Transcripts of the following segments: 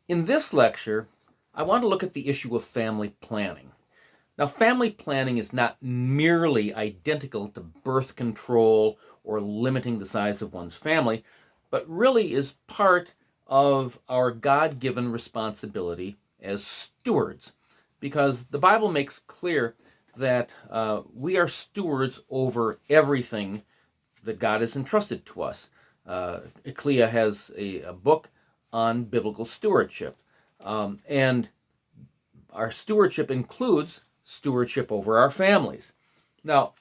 In this lecture, I want to look at the issue of family planning. Now, family planning is not merely identical to birth control or limiting the size of one's family, but really is part of our God given responsibility as stewards. Because the Bible makes clear that we are stewards over everything that God has entrusted to us. Ecclesia has a book on biblical stewardship. And our stewardship includes stewardship over our families. Now,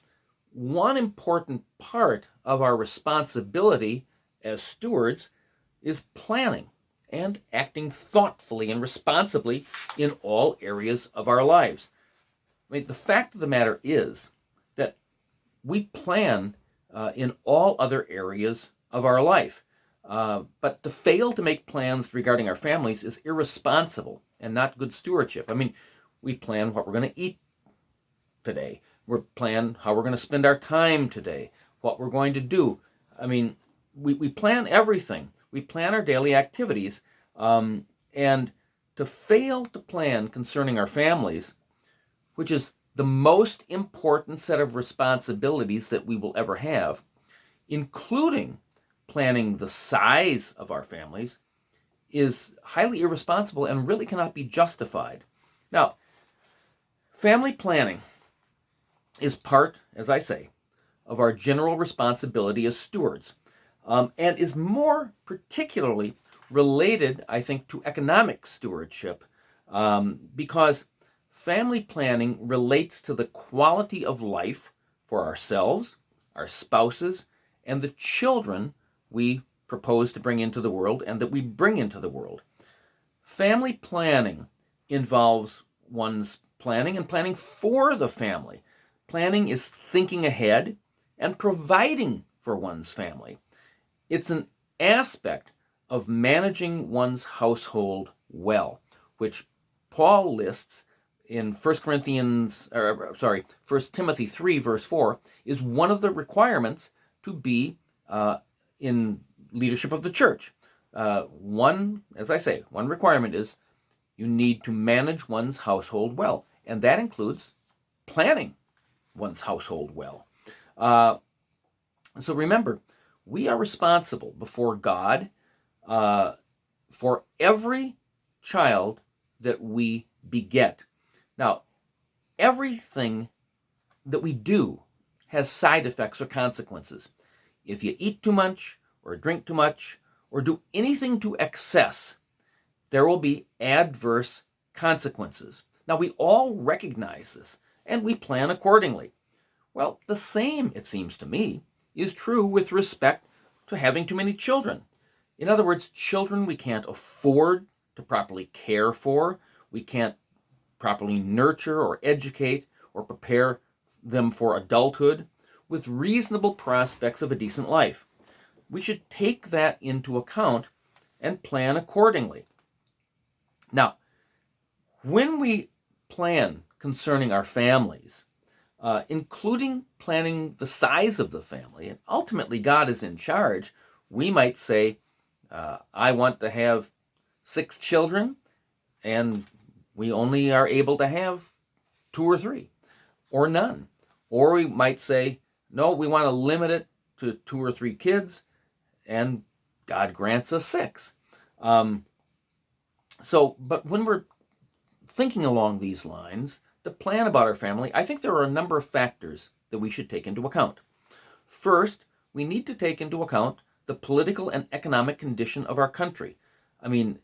one important part of our responsibility as stewards is planning and acting thoughtfully and responsibly in all areas of our lives. I mean, the fact of the matter is that we plan in all other areas of our life. But to fail to make plans regarding our families is irresponsible and not good stewardship. I mean, we plan what we're going to eat today. We plan how we're going to spend our time today, what we're going to do. I mean, we plan everything. We plan our daily activities. And to fail to plan concerning our families, which is the most important set of responsibilities that we will ever have, including planning the size of our families, is highly irresponsible and really cannot be justified. Now, family planning is part, as I say, of our general responsibility as stewards, and is more particularly related, I think, to economic stewardship, because family planning relates to the quality of life for ourselves, our spouses, and the children we propose to bring into the world and that we bring into the world. Family planning involves one's planning and planning for the family. Planning is thinking ahead and providing for one's family. It's an aspect of managing one's household well, which Paul lists in 1 Timothy 3, verse 4, is one of the requirements to be in leadership of the church. One requirement is you need to manage one's household well, and that includes planning one's household well. So remember, we are responsible before God for every child that we beget. Now, everything that we do has side effects or consequences. If you eat too much, or drink too much, or do anything to excess, there will be adverse consequences. Now, we all recognize this, and we plan accordingly. Well, the same, it seems to me, is true with respect to having too many children. In other words, children we can't afford to properly care for, we can't properly nurture or educate or prepare them for adulthood with reasonable prospects of a decent life. We should take that into account and plan accordingly. Now, when we plan concerning our families, including planning the size of the family, and ultimately God is in charge, we might say, I want to have 6 children, and we only are able to have 2 or 3, or none. Or we might say, no, we want to limit it to 2 or 3 kids, and God grants us 6. But when we're thinking along these lines, to plan about our family, I think there are a number of factors that we should take into account. First, we need to take into account the political and economic condition of our country. I mean,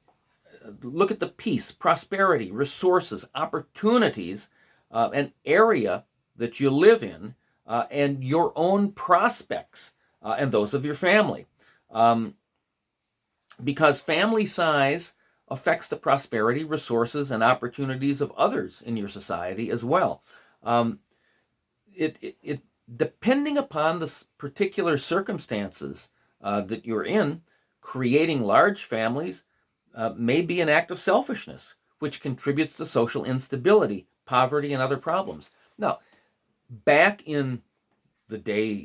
look at the peace, prosperity, resources, opportunities, an area that you live in, and your own prospects and those of your family. Because family size affects the prosperity, resources, and opportunities of others in your society as well. Depending upon the particular circumstances that you're in, creating large families may be an act of selfishness, which contributes to social instability, poverty, and other problems. Now, back in the day,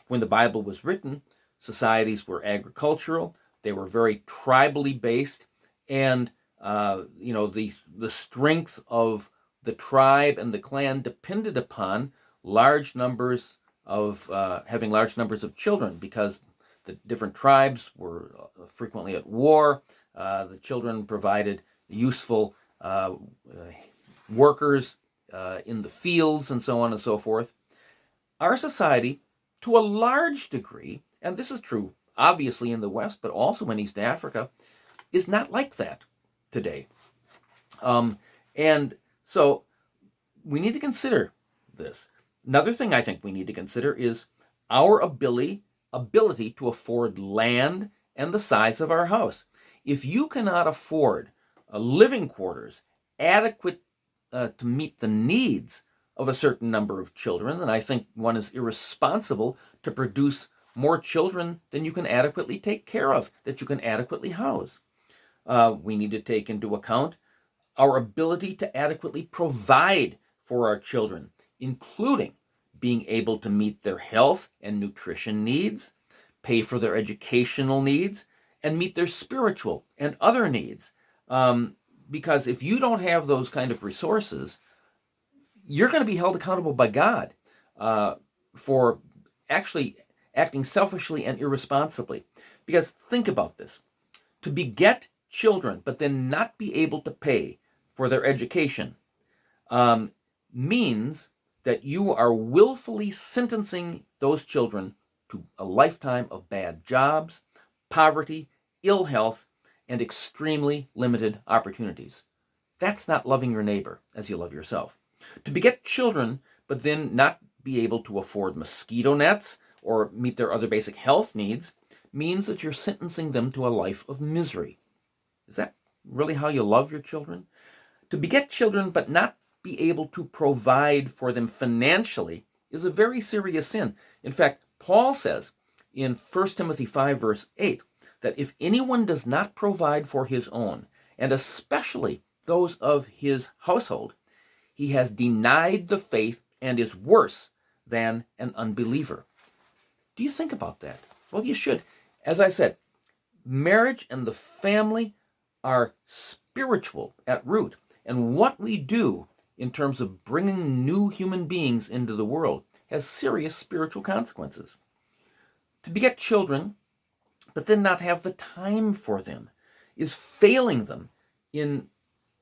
when the Bible was written, societies were agricultural, they were very tribally based, and The strength of the tribe and the clan depended upon large numbers of having large numbers of children, because the different tribes were frequently at war. The children provided useful workers in the fields, and so on and so forth. Our society, to a large degree, and this is true obviously in the West, but also in East Africa, is not like that today. And so we need to consider this. Another thing I think we need to consider is our ability to afford land and the size of our house. If you cannot afford living quarters adequate to meet the needs of a certain number of children, then I think one is irresponsible to produce more children than you can adequately take care of, that you can adequately house. We need to take into account our ability to adequately provide for our children, including being able to meet their health and nutrition needs, pay for their educational needs, and meet their spiritual and other needs. Because if you don't have those kind of resources, you're going to be held accountable by God for actually acting selfishly and irresponsibly. Because think about this. To beget children, but then not be able to pay for their education, means that you are willfully sentencing those children to a lifetime of bad jobs, poverty, ill health, and extremely limited opportunities. That's not loving your neighbor as you love yourself. To beget children, but then not be able to afford mosquito nets or meet their other basic health needs, means that you're sentencing them to a life of misery. Is that really how you love your children? To beget children but not be able to provide for them financially is a very serious sin. In fact, Paul says in 1 Timothy 5, verse 8, that if anyone does not provide for his own, and especially those of his household, he has denied the faith and is worse than an unbeliever. Do you think about that? Well, you should. As I said, marriage and the family are spiritual at root. And what we do in terms of bringing new human beings into the world has serious spiritual consequences. To beget children, but then not have the time for them, is failing them in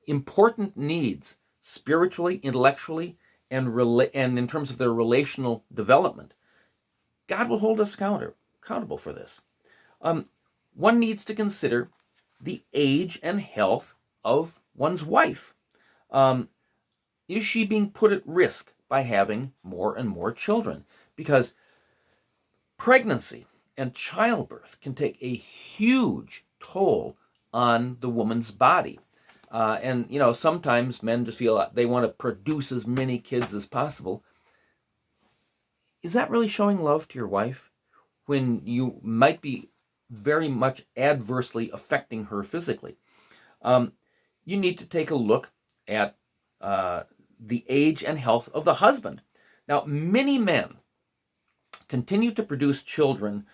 important needs, spiritually, intellectually, and in terms of their relational development. God will hold us accountable for this. One needs to consider the age and health of one's wife. Is she being put at risk by having more and more children? Because pregnancy and childbirth can take a huge toll on the woman's body. And sometimes men just feel they want to produce as many kids as possible. Is that really showing love to your wife when you might be very much adversely affecting her physically? You need to take a look at the age and health of the husband. Now, many men continue to produce children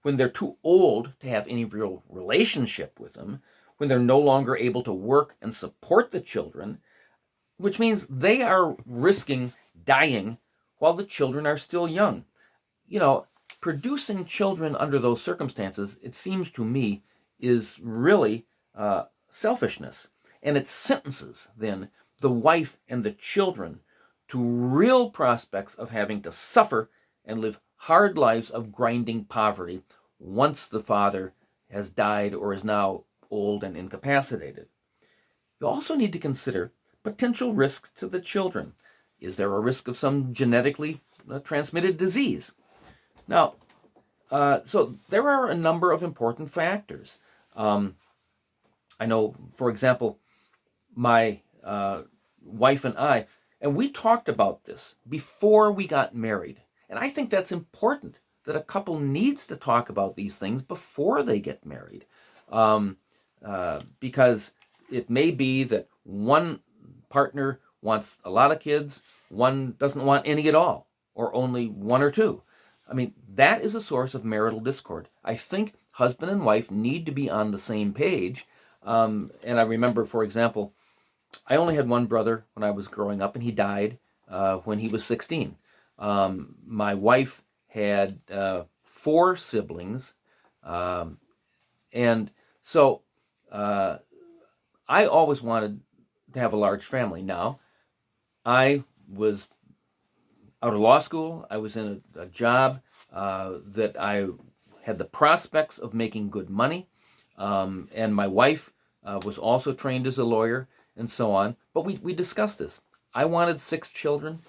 when they're too old to have any real relationship with them, when they're no longer able to work and support the children, which means they are risking dying while the children are still young. Producing children under those circumstances, it seems to me, is really selfishness. And it sentences, then, the wife and the children to real prospects of having to suffer and live hard lives of grinding poverty once the father has died or is now old and incapacitated. You also need to consider potential risks to the children. Is there a risk of some genetically transmitted disease? Now, so there are a number of important factors. I know, for example, my wife and I, and we talked about this before we got married. And I think that's important, that a couple needs to talk about these things before they get married. Because it may be that one partner wants a lot of kids, one doesn't want any at all, or only one or two. I mean, that is a source of marital discord. I think husband and wife need to be on the same page And I remember, for example, I only had one brother when I was growing up, and he died when he was 16. My wife had four siblings, um, and so I always wanted to have a large family. Now, I was out of law school. I was in a job that I had the prospects of making good money, and my wife was also trained as a lawyer, and so on. But we discussed this. I wanted 6 children,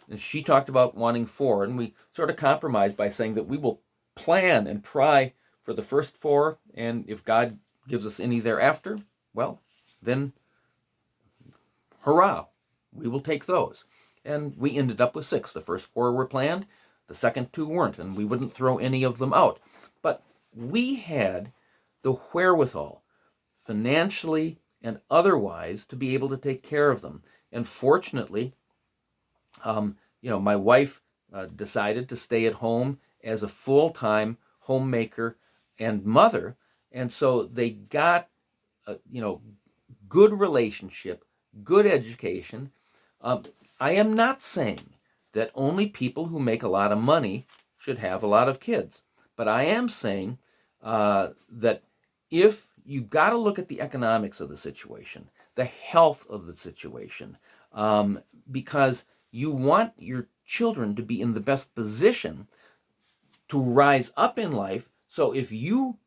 and she talked about wanting 4, and we sort of compromised by saying that we will plan and try for the first 4, and if God gives us any thereafter, well, then hurrah, we will take those. And we ended up with 6. The first 4 were planned, the second 2 weren't, and we wouldn't throw any of them out. But we had the wherewithal, financially and otherwise, to be able to take care of them. And fortunately, my wife decided to stay at home as a full-time homemaker and mother, and so they got, good relationship, good education. I am not saying that only people who make a lot of money should have a lot of kids, but I am saying that if you got to look at the economics of the situation, the health of the situation, because you want your children to be in the best position to rise up in life. So if you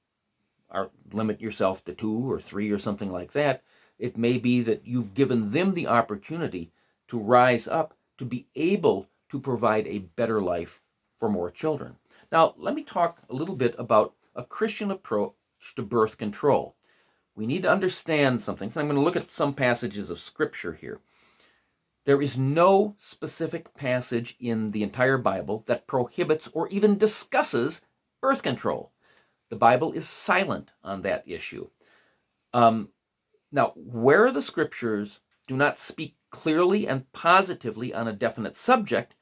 limit yourself to 2 or 3 or something like that, it may be that you've given them the opportunity to rise up to be able to provide a better life for more children. Now, let me talk a little bit about a Christian approach to birth control. We need to understand something. So I'm going to look at some passages of Scripture here. There is no specific passage in the entire Bible that prohibits or even discusses birth control. The Bible is silent on that issue. Now, where the Scriptures do not speak clearly and positively on a definite subject,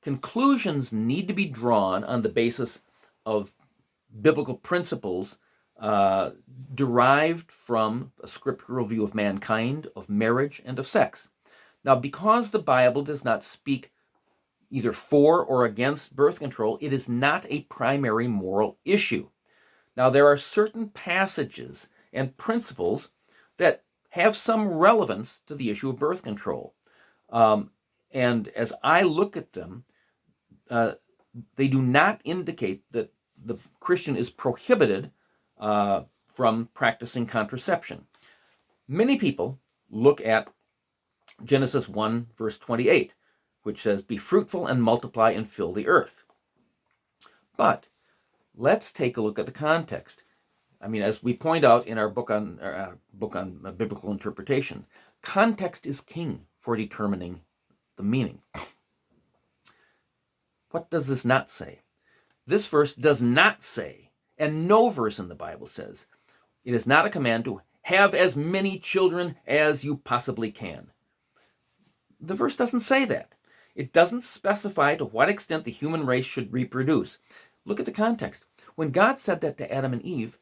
conclusions need to be drawn on the basis of biblical principles derived from a scriptural view of mankind, of marriage, and of sex. Now, because the Bible does not speak either for or against birth control, it is not a primary moral issue. Now, there are certain passages and principles that have some relevance to the issue of birth control. And as I look at them, they do not indicate that the Christian is prohibited from practicing contraception. Many people look at Genesis 1, verse 28, which says, "Be fruitful and multiply and fill the earth." But let's take a look at the context. I mean, as we point out in our book on biblical interpretation, context is king for determining the meaning. What does this not say? This verse does not say, and no verse in the Bible says, it is not a command to have as many children as you possibly can. The verse doesn't say that. It doesn't specify to what extent the human race should reproduce. Look at the context. When God said that to Adam and Eve,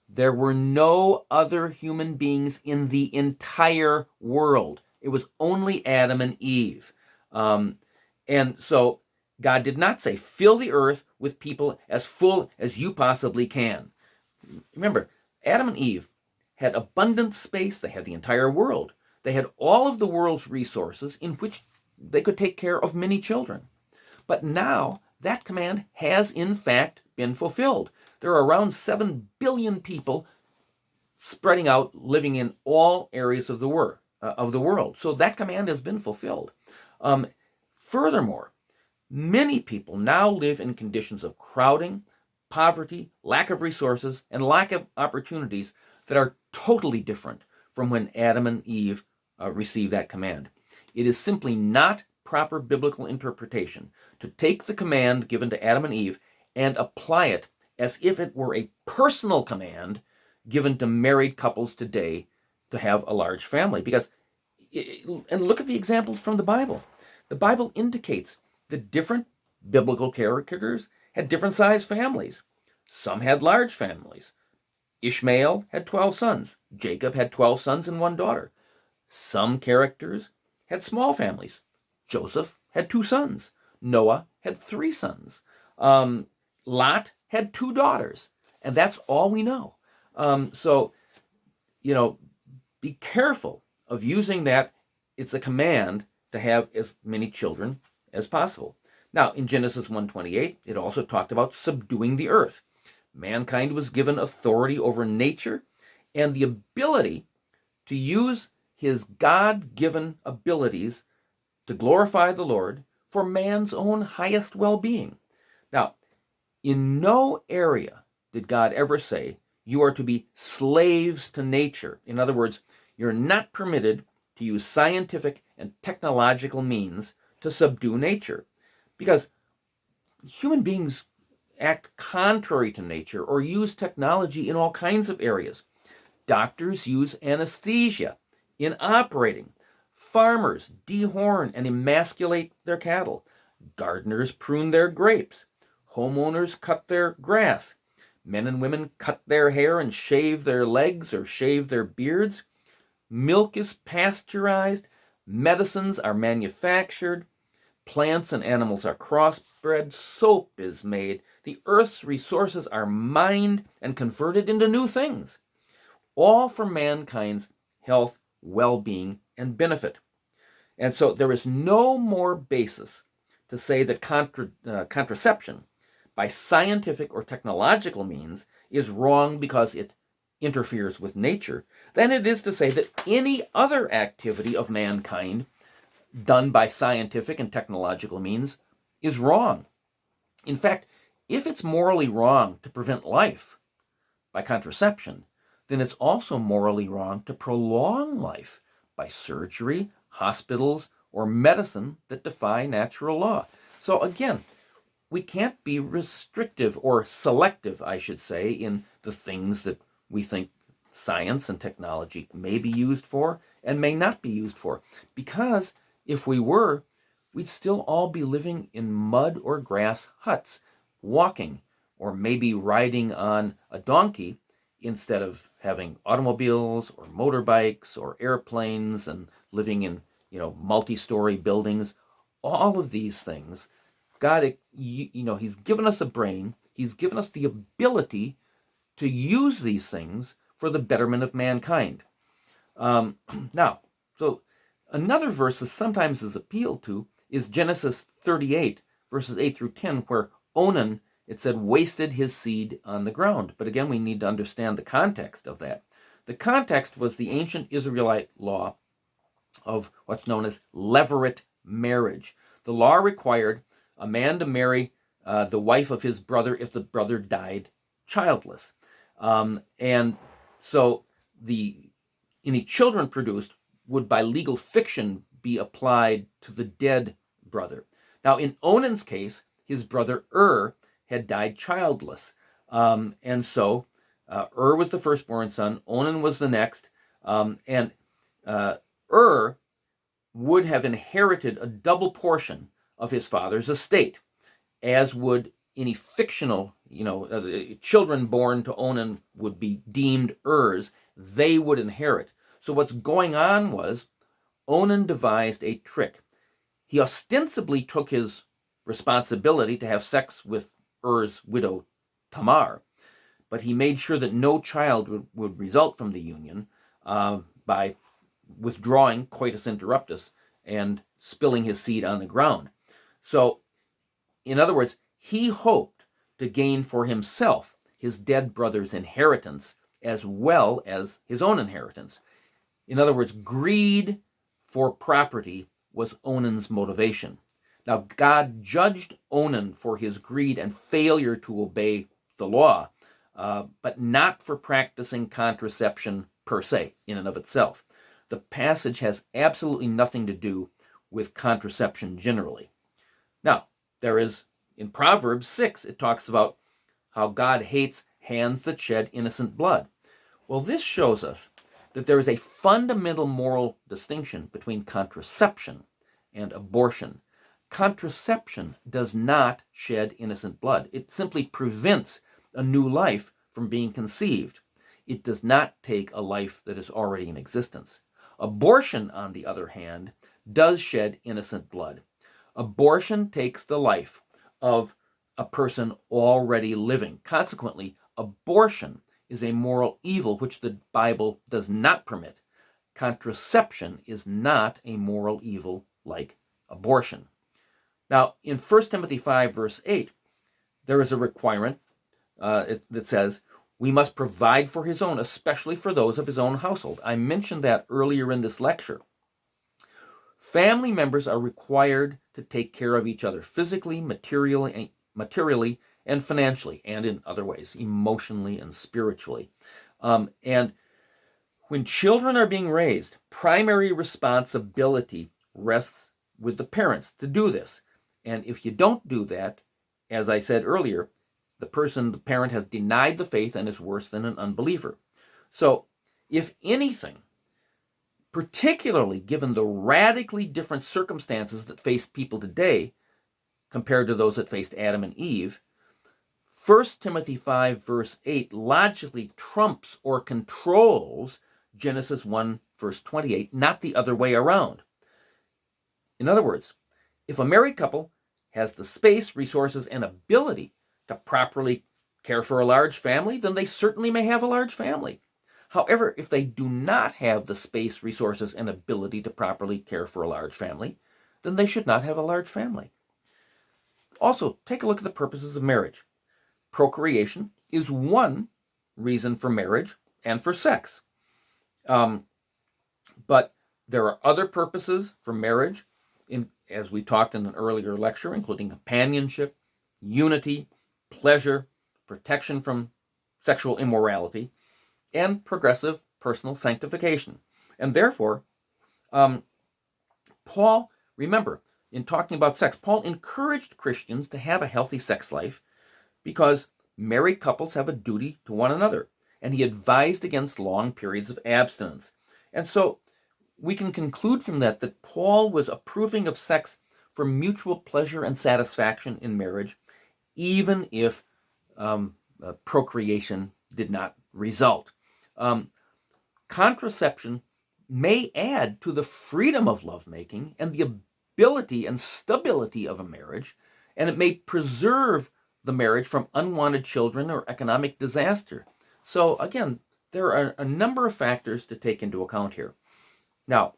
there were no other human beings in the entire world. It was only Adam and Eve. And so God did not say, fill the earth with people as full as you possibly can. Remember, Adam and Eve had abundant space. They had the entire world. They had all of the world's resources in which they could take care of many children. But now that command has in fact been fulfilled. There are around 7 billion people spreading out, living in all areas of the world. So that command has been fulfilled. Furthermore, many people now live in conditions of crowding, poverty, lack of resources, and lack of opportunities that are totally different from when Adam and Eve received that command. It is simply not proper biblical interpretation to take the command given to Adam and Eve and apply it as if it were a personal command given to married couples today to have a large family. And look at the examples from the Bible. The Bible indicates that different biblical characters had different sized families. Some had large families. Ishmael had 12 sons. Jacob had 12 sons and one daughter. Some characters had small families. Joseph had 2 sons. Noah had 3 sons. Lot had 2 daughters. And that's all we know. So, be careful of using that. It's a command to have as many children as possible. Now, in Genesis 1:28, it also talked about subduing the earth. Mankind was given authority over nature and the ability to use his God-given abilities to glorify the Lord for man's own highest well-being. Now, in no area did God ever say you are to be slaves to nature. In other words, you're not permitted to use scientific and technological means to subdue nature, because human beings act contrary to nature or use technology in all kinds of areas. Doctors use anesthesia in operating. Farmers dehorn and emasculate their cattle. Gardeners prune their grapes. Homeowners cut their grass. Men and women cut their hair and shave their legs or shave their beards. Milk is pasteurized. Medicines are manufactured. Plants and animals are crossbred. Soap is made. The earth's resources are mined and converted into new things, all for mankind's health, well-being, and benefit. And so there is no more basis to say that contraception by scientific or technological means is wrong because it interferes with nature than it is to say that any other activity of mankind done by scientific and technological means is wrong. In fact, if it's morally wrong to prevent life by contraception, then it's also morally wrong to prolong life by surgery, hospitals, or medicine that defy natural law. So again, we can't be restrictive or selective, I should say, in the things that we think science and technology may be used for and may not be used for. Because if we were, we'd still all be living in mud or grass huts, walking or maybe riding on a donkey instead of having automobiles or motorbikes or airplanes and living in, multi-story buildings. All of these things, God, He's given us a brain. He's given us the ability to use these things for the betterment of mankind. Now, so another verse that sometimes is appealed to is Genesis 38, verses 8 through 10, where Onan, it said, wasted his seed on the ground. But again, we need to understand the context of that. The context was the ancient Israelite law of what's known as levirate marriage. The law required a man to marry the wife of his brother if the brother died childless. And so any children produced would by legal fiction be applied to the dead brother. Now, in Onan's case, his brother had died childless. And so was the firstborn son, Onan was the next, and would have inherited a double portion of his father's estate, as would any fictional, children born to Onan would be deemed they would inherit. So what's going on was Onan devised a trick. He ostensibly took his responsibility to have sex with widow Tamar, but he made sure that no child would result from the union by withdrawing coitus interruptus and spilling his seed on the ground. So, in other words, he hoped to gain for himself his dead brother's inheritance as well as his own inheritance. In other words, greed for property was Onan's motivation. Now, God judged Onan for his greed and failure to obey the law, but not for practicing contraception per se, in and of itself. The passage has absolutely nothing to do with contraception generally. Now, there is, in Proverbs 6, it talks about how God hates hands that shed innocent blood. Well, this shows us that there is a fundamental moral distinction between contraception and abortion. Contraception does not shed innocent blood. It simply prevents a new life from being conceived. it does not take a life that is already in existence. Abortion, on the other hand, does shed innocent blood. Abortion takes the life of a person already living. Consequently, abortion is a moral evil which the Bible does not permit. Contraception is not a moral evil like abortion. Now, in 1 Timothy 5, verse 8, there is a requirement that says, we must provide for his own, especially for those of his own household. I mentioned that earlier in this lecture. Family members are required to take care of each other physically, materially, and financially, and in other ways, emotionally and spiritually. And when children are being raised, primary responsibility rests with the parents to do this. And if you don't do that, as I said earlier, the parent has denied the faith and is worse than an unbeliever. So, if anything, particularly given the radically different circumstances that face people today compared to those that faced Adam and Eve, 1 Timothy 5, verse 8 logically trumps or controls Genesis 1, verse 28, not the other way around. In other words, if a married couple has the space, resources, and ability to properly care for a large family, then they certainly may have a large family. However, if they do not have the space, resources, and ability to properly care for a large family, then they should not have a large family. Also, take a look at the purposes of marriage. Procreation is one reason for marriage and for sex. But there are other purposes for marriage, as we talked in an earlier lecture, including companionship, unity, pleasure, protection from sexual immorality, and progressive personal sanctification. And therefore, Paul, remember, in talking about sex, Paul encouraged Christians to have a healthy sex life because married couples have a duty to one another, and he advised against long periods of abstinence. And so we can conclude from that Paul was approving of sex for mutual pleasure and satisfaction in marriage, even if procreation did not result. Contraception may add to the freedom of lovemaking and the ability and stability of a marriage, and it may preserve the marriage from unwanted children or economic disaster. So again, there are a number of factors to take into account here. Now,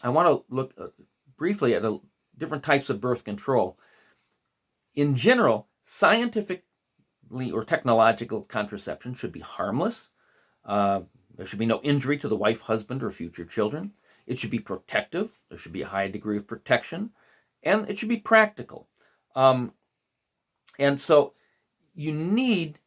I want to look briefly at different types of birth control. In general, scientifically or technological contraception should be harmless. There should be no injury to the wife, husband, or future children. It should be protective. There should be a high degree of protection. And it should be practical. And so you need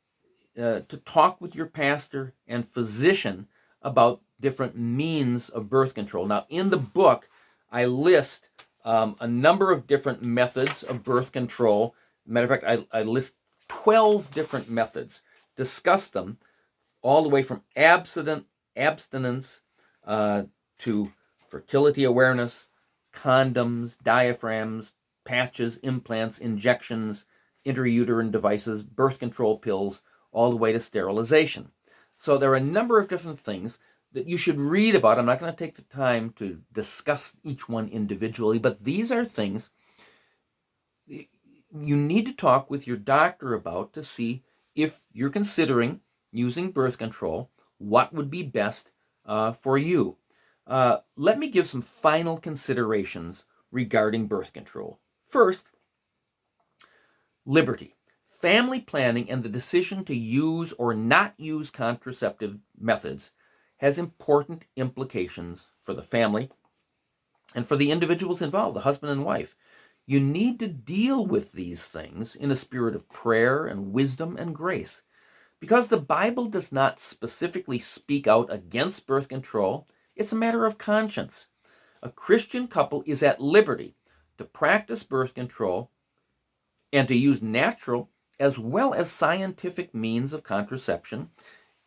to talk with your pastor and physician about different means of birth control. Now, in the book, I list a number of different methods of birth control. Matter of fact, I list 12 different methods, discuss them all the way from abstinence to fertility awareness, condoms, diaphragms, patches, implants, injections, intrauterine devices, birth control pills, all the way to sterilization. So there are a number of different things that you should read about. I'm not going to take the time to discuss each one individually, but these are things you need to talk with your doctor about to see if you're considering using birth control, what would be best for you. Let me give some final considerations regarding birth control. First, liberty. Family planning and the decision to use or not use contraceptive methods has important implications for the family and for the individuals involved, the husband and wife. You need to deal with these things in a spirit of prayer and wisdom and grace. Because the Bible does not specifically speak out against birth control, it's a matter of conscience. A Christian couple is at liberty to practice birth control and to use natural as well as scientific means of contraception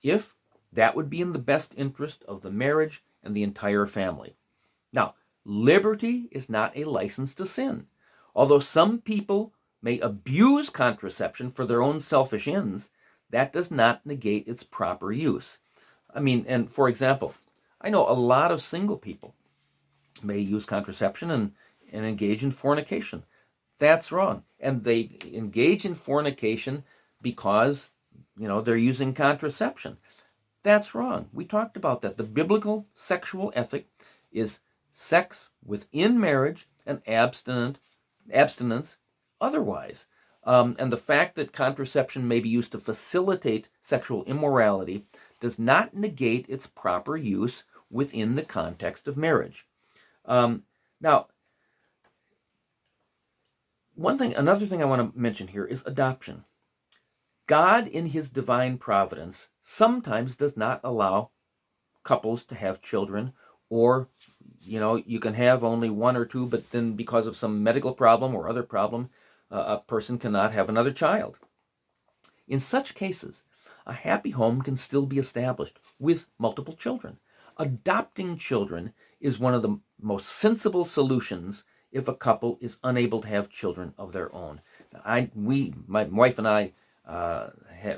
if that would be in the best interest of the marriage and the entire family. Now, liberty is not a license to sin. Although some people may abuse contraception for their own selfish ends, that does not negate its proper use. I mean, and for example, I know a lot of single people may use contraception and engage in fornication. That's wrong. And they engage in fornication because, they're using contraception. That's wrong. We talked about that. The biblical sexual ethic is sex within marriage and abstinence otherwise. And the fact that contraception may be used to facilitate sexual immorality does not negate its proper use within the context of marriage. Now, another thing I want to mention here is adoption. God, in his divine providence, sometimes does not allow couples to have children, or, you can have only one or two, but then because of some medical problem or other problem, a person cannot have another child. In such cases, a happy home can still be established with multiple children. Adopting children is one of the most sensible solutions if a couple is unable to have children of their own. My wife and I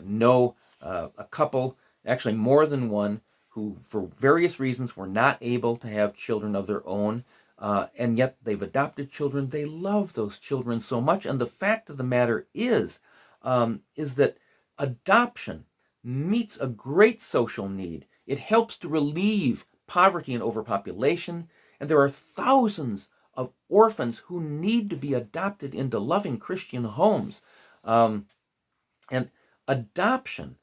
know a couple, actually more than one, who for various reasons were not able to have children of their own, and yet they've adopted children. They love those children so much, and the fact of the matter is that adoption meets a great social need. It helps to relieve poverty and overpopulation, and there are thousands of orphans who need to be adopted into loving Christian homes. And adoption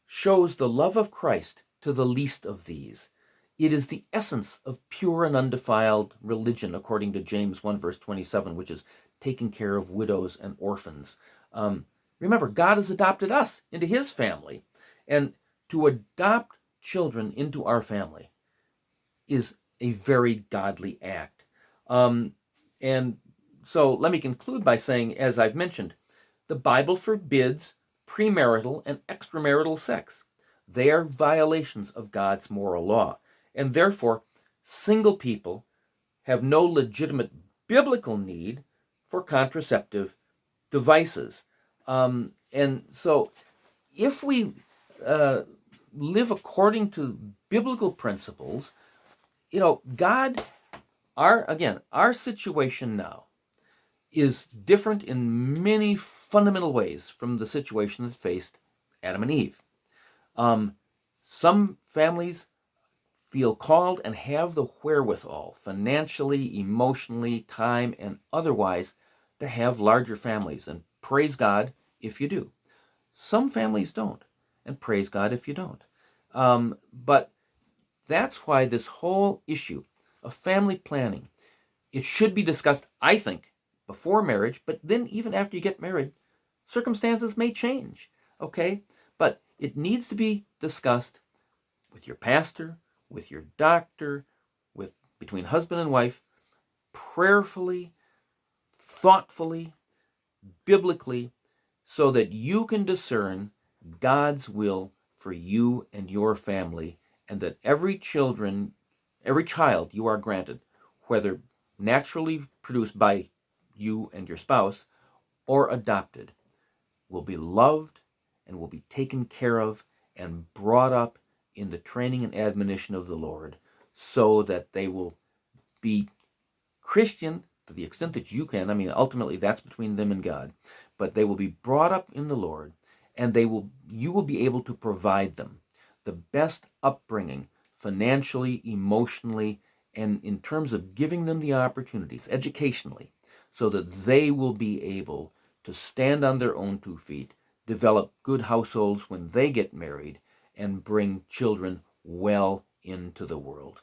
shows the love of Christ to the least of these. It is the essence of pure and undefiled religion, according to James 1, verse 27, which is taking care of widows and orphans. Remember, God has adopted us into his family, and to adopt children into our family is a very godly act. And so let me conclude by saying, as I've mentioned, the Bible forbids premarital and extramarital sex. They are violations of God's moral law, and therefore single people have no legitimate biblical need for contraceptive devices. And so if we live according to biblical principles, God, our situation now is different in many fundamental ways from the situation that faced Adam and Eve. Some families feel called and have the wherewithal, financially, emotionally, time, and otherwise, to have larger families, and praise God if you do. Some families don't, and praise God if you don't. But that's why this whole issue of family planning, it should be discussed, I think, before marriage, but then even after you get married, circumstances may change, okay? But it needs to be discussed with your pastor, with your doctor, between husband and wife, prayerfully, thoughtfully, biblically, so that you can discern God's will for you and your family, and that every child you are granted, whether naturally produced by you and your spouse or adopted, will be loved and will be taken care of and brought up in the training and admonition of the Lord, so that they will be Christian to the extent that you can. I mean, ultimately that's between them and God, but they will be brought up in the Lord, and you will be able to provide them the best upbringing financially, emotionally, and in terms of giving them the opportunities educationally, so that they will be able to stand on their own 2 feet, develop good households when they get married, and bring children well into the world.